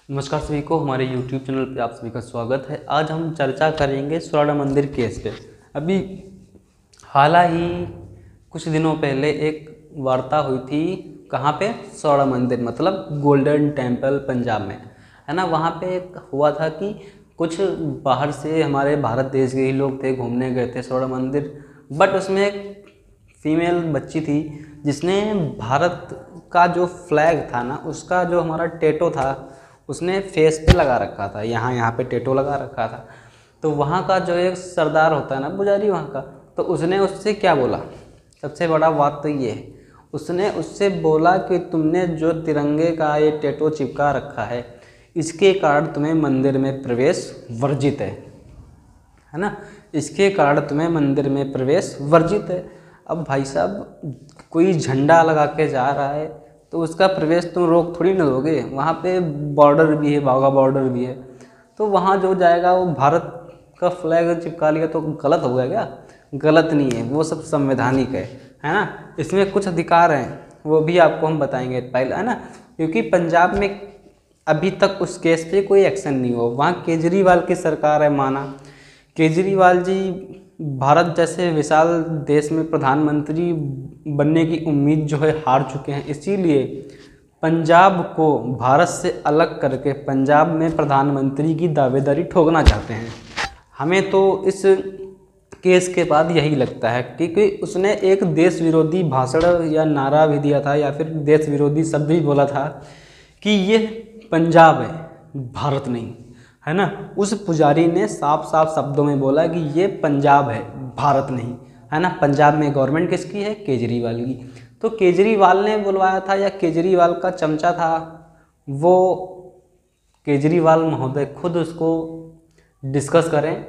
नमस्कार सभी को, हमारे YouTube चैनल पे आप सभी का स्वागत है। आज हम चर्चा करेंगे स्वर्ण मंदिर केस पे। अभी हाल ही कुछ दिनों पहले एक वार्ता हुई थी, कहाँ पे? स्वर्ण मंदिर मतलब गोल्डन टेम्पल पंजाब में, है ना। वहाँ पे एक हुआ था कि कुछ बाहर से हमारे भारत देश के ही लोग थे, घूमने गए थे स्वर्ण मंदिर। बट उसमें एक फीमेल बच्ची थी जिसने भारत का जो फ्लैग था ना, उसका जो हमारा टैटू था उसने फेस पे लगा रखा था, यहाँ पे टैटू लगा रखा था। तो वहाँ का जो एक सरदार होता है ना, पुजारी वहाँ का, तो उसने उससे क्या बोला? सबसे बड़ा बात तो ये है, उसने उससे बोला कि तुमने जो तिरंगे का ये टैटू चिपका रखा है, इसके कारण तुम्हें मंदिर में प्रवेश वर्जित है ना। इसके कारण तुम्हें मंदिर में प्रवेश वर्जित है। अब भाई साहब, कोई झंडा लगा के जा रहा है तो उसका प्रवेश तुम रोक थोड़ी ना दोगे। वहाँ पे बॉर्डर भी है, वाघा बॉर्डर भी है, तो वहाँ जो जाएगा वो भारत का फ्लैग चिपका लिया तो गलत हो गया क्या? गलत नहीं है, वो सब संवैधानिक है ना। इसमें कुछ अधिकार हैं, वो भी आपको हम बताएंगे पहले, है ना। क्योंकि पंजाब में अभी तक उस केस पे कोई एक्शन नहीं हुआ। वहाँ केजरीवाल की सरकार है, माना केजरीवाल जी भारत जैसे विशाल देश में प्रधानमंत्री बनने की उम्मीद जो है हार चुके हैं, इसीलिए पंजाब को भारत से अलग करके पंजाब में प्रधानमंत्री की दावेदारी ठोकना चाहते हैं। हमें तो इस केस के बाद यही लगता है, क्योंकि उसने एक देश विरोधी भाषण या नारा भी दिया था, या फिर देश विरोधी शब्द भी बोला था कि ये पंजाब है, भारत नहीं, है ना। उस पुजारी ने साफ साफ शब्दों में बोला कि ये पंजाब है, भारत नहीं, है ना। पंजाब में गवर्नमेंट किसकी है? केजरीवाल की। तो केजरीवाल ने बुलवाया था, या केजरीवाल का चमचा था वो, केजरीवाल महोदय खुद उसको डिस्कस करें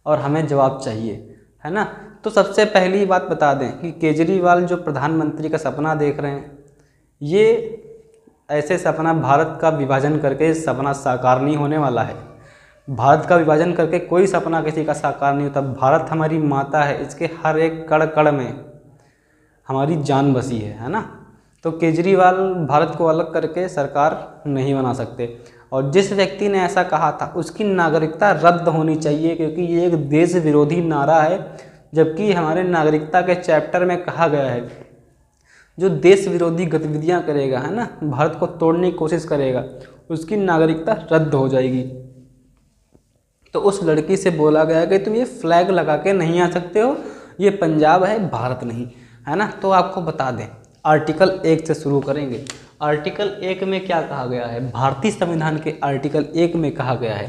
और हमें जवाब चाहिए, है ना। तो सबसे पहली बात बता दें कि केजरीवाल जो प्रधानमंत्री का सपना देख रहे हैं, ये ऐसे सपना भारत का विभाजन करके सपना साकार नहीं होने वाला है। भारत का विभाजन करके कोई सपना किसी का साकार नहीं होता। भारत हमारी माता है, इसके हर एक कण कण में हमारी जान बसी है ना। तो केजरीवाल भारत को अलग करके सरकार नहीं बना सकते। और जिस व्यक्ति ने ऐसा कहा था उसकी नागरिकता रद्द होनी चाहिए, क्योंकि ये एक देश विरोधी नारा है। जबकि हमारे नागरिकता के चैप्टर में कहा गया है, जो देश विरोधी गतिविधियां करेगा, है ना, भारत को तोड़ने की कोशिश करेगा, उसकी नागरिकता रद्द हो जाएगी। तो उस लड़की से बोला गया कि तुम ये फ्लैग लगा के नहीं आ सकते हो, ये पंजाब है, भारत नहीं, है ना। तो आपको बता दें, आर्टिकल 1 से शुरू करेंगे। आर्टिकल 1 में क्या कहा गया है? भारतीय संविधान के आर्टिकल 1 में कहा गया है,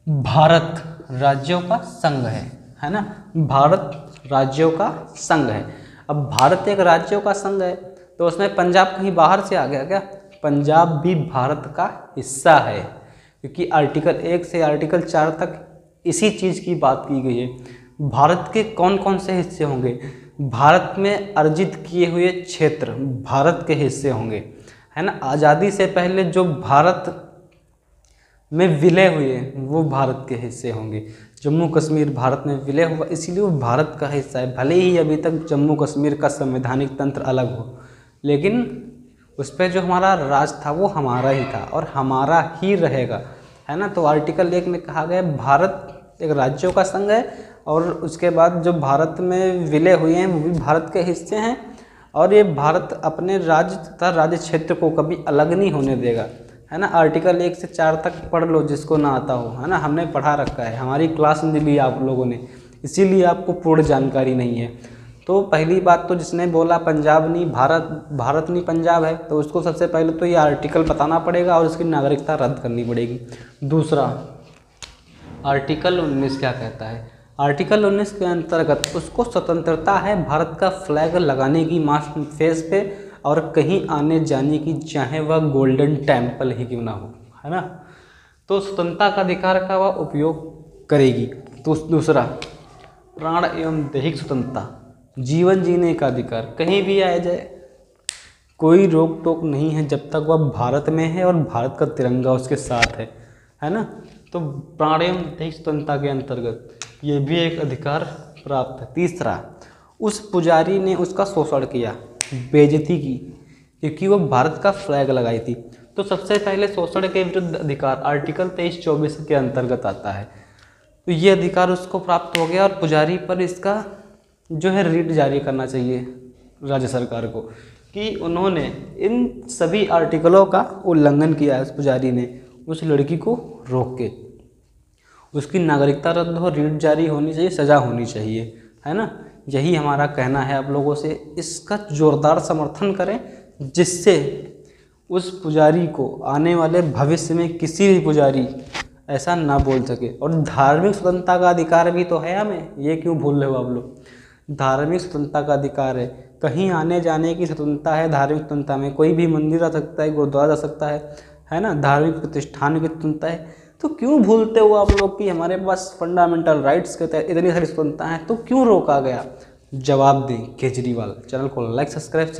भारत राज्यों का संघ है ना। भारत राज्यों का संघ है। अब भारत एक राज्यों का संघ है, तो उसमें पंजाब कहीं बाहर से आ गया क्या? पंजाब भी भारत का हिस्सा है, क्योंकि आर्टिकल 1 से आर्टिकल 4 तक इसी चीज़ की बात की गई है। भारत के कौन कौन से हिस्से होंगे? भारत में अर्जित किए हुए क्षेत्र भारत के हिस्से होंगे, है ना। आज़ादी से पहले जो भारत में विलय हुए वो भारत के हिस्से होंगे। जम्मू कश्मीर भारत में विलय हुआ, इसीलिए वो भारत का हिस्सा है। भले ही अभी तक जम्मू कश्मीर का संवैधानिक तंत्र अलग हो, लेकिन उस पर जो हमारा राज था वो हमारा ही था और हमारा ही रहेगा, है ना। तो आर्टिकल 1 में कहा गया भारत एक राज्यों का संघ है, और उसके बाद जो भारत में विलय हुए हैं वो भी भारत के हिस्से हैं, और ये भारत अपने राज्य तथा राज्य क्षेत्र को कभी अलग नहीं होने देगा, है ना। आर्टिकल 1 से 4 तक पढ़ लो जिसको ना आता हो, है ना। हमने पढ़ा रखा है, हमारी क्लास में ली आप लोगों ने, इसीलिए आपको पूर्ण जानकारी नहीं है। तो पहली बात तो जिसने बोला पंजाब नहीं भारत, भारत नहीं पंजाब है, तो उसको सबसे पहले तो ये आर्टिकल बताना पड़ेगा और उसकी नागरिकता रद्द करनी पड़ेगी। दूसरा, आर्टिकल 19 क्या कहता है? आर्टिकल 19 के अंतर्गत उसको स्वतंत्रता है भारत का फ्लैग लगाने की मास्ट फेस पे, और कहीं आने जाने की, चाहे वह गोल्डन टेम्पल ही क्यों ना हो, है ना। तो स्वतंत्रता का अधिकार का वह उपयोग करेगी। तो दूसरा, प्राण एवं दैहिक स्वतंत्रता, जीवन जीने का अधिकार, कहीं भी आया जाए कोई रोक टोक नहीं है जब तक वह भारत में है और भारत का तिरंगा उसके साथ है ना। तो प्राण एवं दैहिक स्वतंत्रता के अंतर्गत ये भी एक अधिकार प्राप्त है। तीसरा, उस पुजारी ने उसका शोषण किया, बेइज्जती की, क्योंकि वो भारत का फ्लैग लगाई थी। तो तो सबसे पहले शोषण के विरुद्ध अधिकार आर्टिकल 23-24 के अंतर्गत आता है। तो ये अधिकार उसको प्राप्त हो गया और पुजारी पर इसका जो है रिट जारी करना चाहिए राज्य सरकार को कि उन्होंने इन सभी आर्टिकलों का उल्लंघन किया है। उस पुजारी ने उस लड़की को रोक के उसकी नागरिकता रद्द हो, रिट जारी होनी चाहिए, सज़ा होनी चाहिए, है ना। यही हमारा कहना है आप लोगों से। इसका जोरदार समर्थन करें जिससे उस पुजारी को आने वाले भविष्य में किसी भी पुजारी ऐसा ना बोल सके। और धार्मिक स्वतंत्रता का अधिकार भी तो है हमें, ये क्यों भूल रहे हो आप लोग। धार्मिक स्वतंत्रता का अधिकार है, कहीं आने जाने की स्वतंत्रता है। धार्मिक स्वतंत्रता में कोई भी मंदिर आ सकता है, गुरुद्वारा जा सकता है ना। धार्मिक प्रतिष्ठान की स्वतंत्रता है। तो क्यों भूलते हो आप लोग कि हमारे पास फंडामेंटल राइट्स के तहत इतनी सारी स्वतंत्रता है, तो क्यों रोका गया। जवाब दें केजरीवाल। चैनल को लाइक सब्सक्राइब शेयर